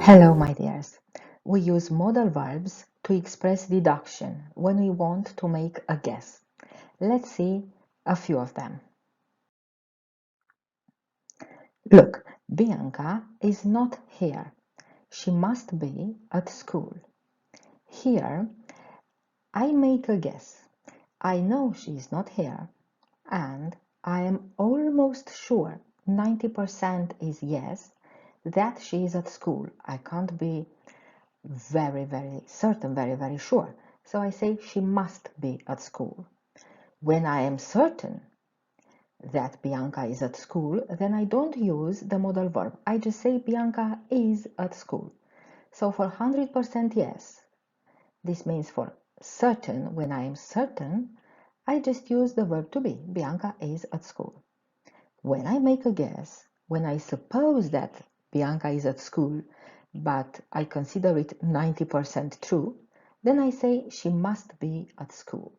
Hello, my dears. We use modal verbs to express deduction when we want to make a guess. Let's see a few of them. Look, Bianca is not here. She must be at school. Here, I make a guess. I know she is not here, and I am almost sure 90% is yes that she is at school. I can't be very certain, very sure. So I say she must be at school. When I am certain that Bianca is at school, then I don't use the modal verb. I just say Bianca is at school. So for 100% yes, this means for certain, when I am certain, I just use the verb to be. Bianca is at school. When I make a guess, when I suppose that Bianca is at school, but I consider it 90% true, then I say she must be at school.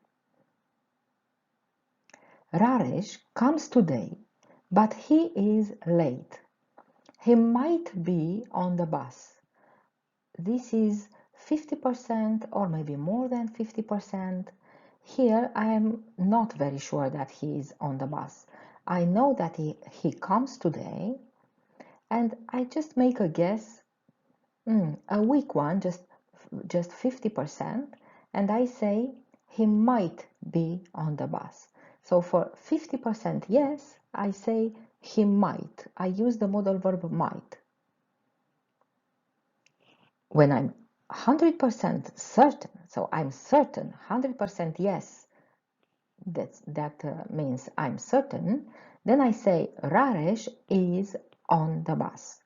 Raresh comes today, but he is late. He might be on the bus. This is 50% or maybe more than 50%. Here I am not very sure that he is on the bus. I know that he comes today, and I just make a guess, a weak one, just 50%, and I say he might be on the bus. So for 50% yes, I say he might. I use the modal verb might. When I'm 100% certain, so I'm certain, 100% yes, that means I'm certain, then I say Raresh is on the bus.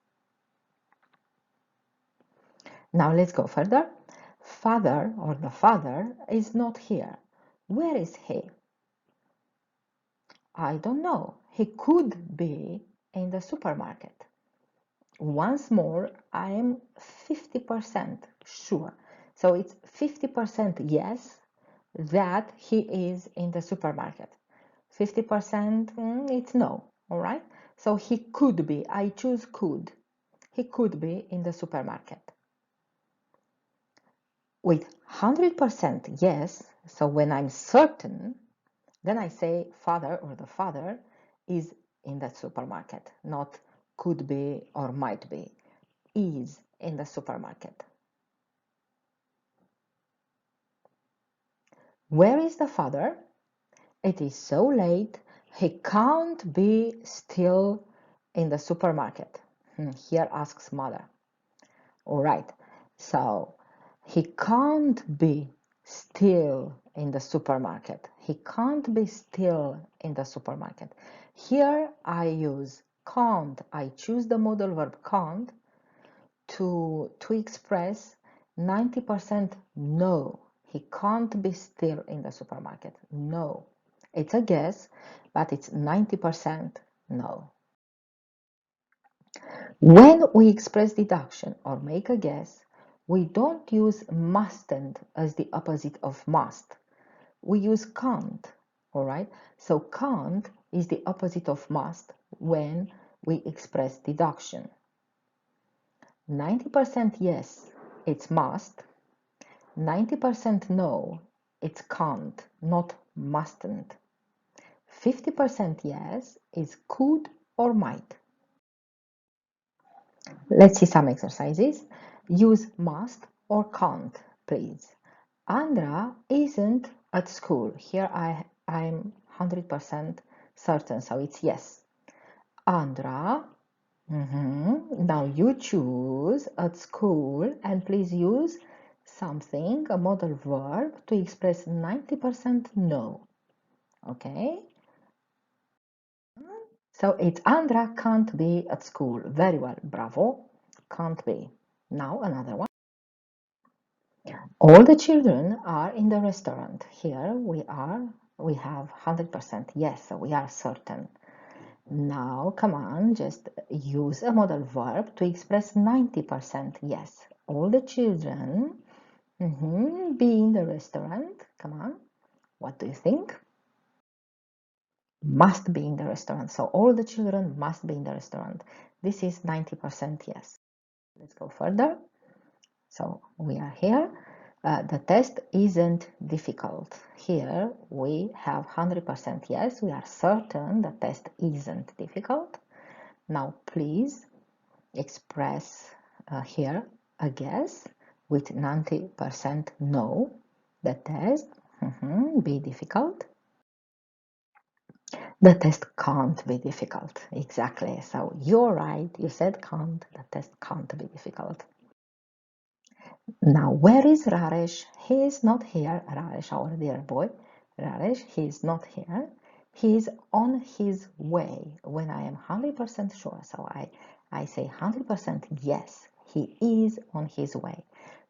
Now let's go further. Father or the father is not here. Where is he? I don't know. He could be in the supermarket. Once more, I am 50% sure. So it's 50% yes that he is in the supermarket. 50% it's no, all right? So he could be. I choose could. He could be in the supermarket. With 100% yes, so when I'm certain, then I say father or the father is in the supermarket, not could be or might be, is in the supermarket. Where is the father? It is so late, he can't be still in the supermarket. Here asks mother. All right, so he can't be still in the supermarket. He can't be still in the supermarket. Here I use can't. I choose the modal verb can't to express 90% no. He can't be still in the supermarket. No. It's a guess, but it's 90% no. When we express deduction or make a guess, we don't use mustn't as the opposite of must. We use can't, all right? So can't is the opposite of must when we express deduction. 90% yes, it's must. 90% no, it's can't, not mustn't. 50% yes is could or might. Let's see some exercises. Use must or can't, please. Andra isn't at school. Here I'm 100% certain, so it's yes. Andra, now you choose at school and please use something, a modal verb, to express 90% no. Okay? So it's Andra can't be at school. Very well, bravo. Can't be. Now another one. All the children are in the restaurant. Here we have 100% yes, so we are certain. Now, come on, just use a modal verb to express 90% yes. All the children be in the restaurant. Come on, what do you think? Must be in the restaurant. So all the children must be in the restaurant. This is 90% yes. Let's go further. So we are here. The test isn't difficult. Here we have 100% yes. We are certain the test isn't difficult. Now please express here a guess with 90% no. The test be difficult. The test can't be difficult. Exactly. So you're right. You said can't. The test can't be difficult. Now, where is Raresh? He is not here. Raresh, our dear boy. Raresh, he is not here. He is on his way. When I am 100% sure, so I say 100% yes, he is on his way.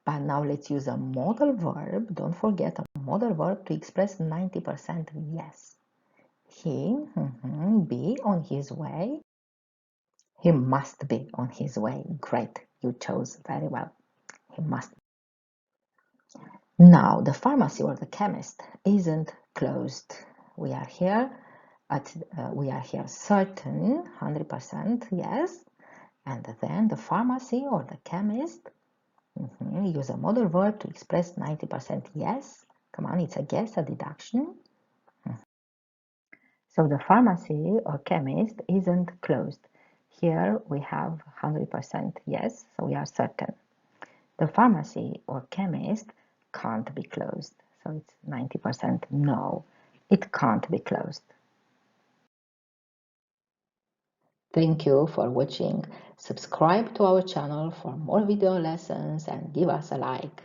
But now let's use a modal verb. Don't forget a modal verb to express 90% yes. He, be on his way. He must be on his way. Great, you chose very well. He must. Now, the pharmacy or the chemist isn't closed. We are here certain, 100% yes. And then the pharmacy or the chemist, use a modal verb to express 90% yes. Come on, it's a guess, a deduction. So the pharmacy or chemist isn't closed. Here we have 100% yes, so we are certain. The pharmacy or chemist can't be closed. So it's 90% no, it can't be closed. Thank you for watching. Subscribe to our channel for more video lessons and give us a like.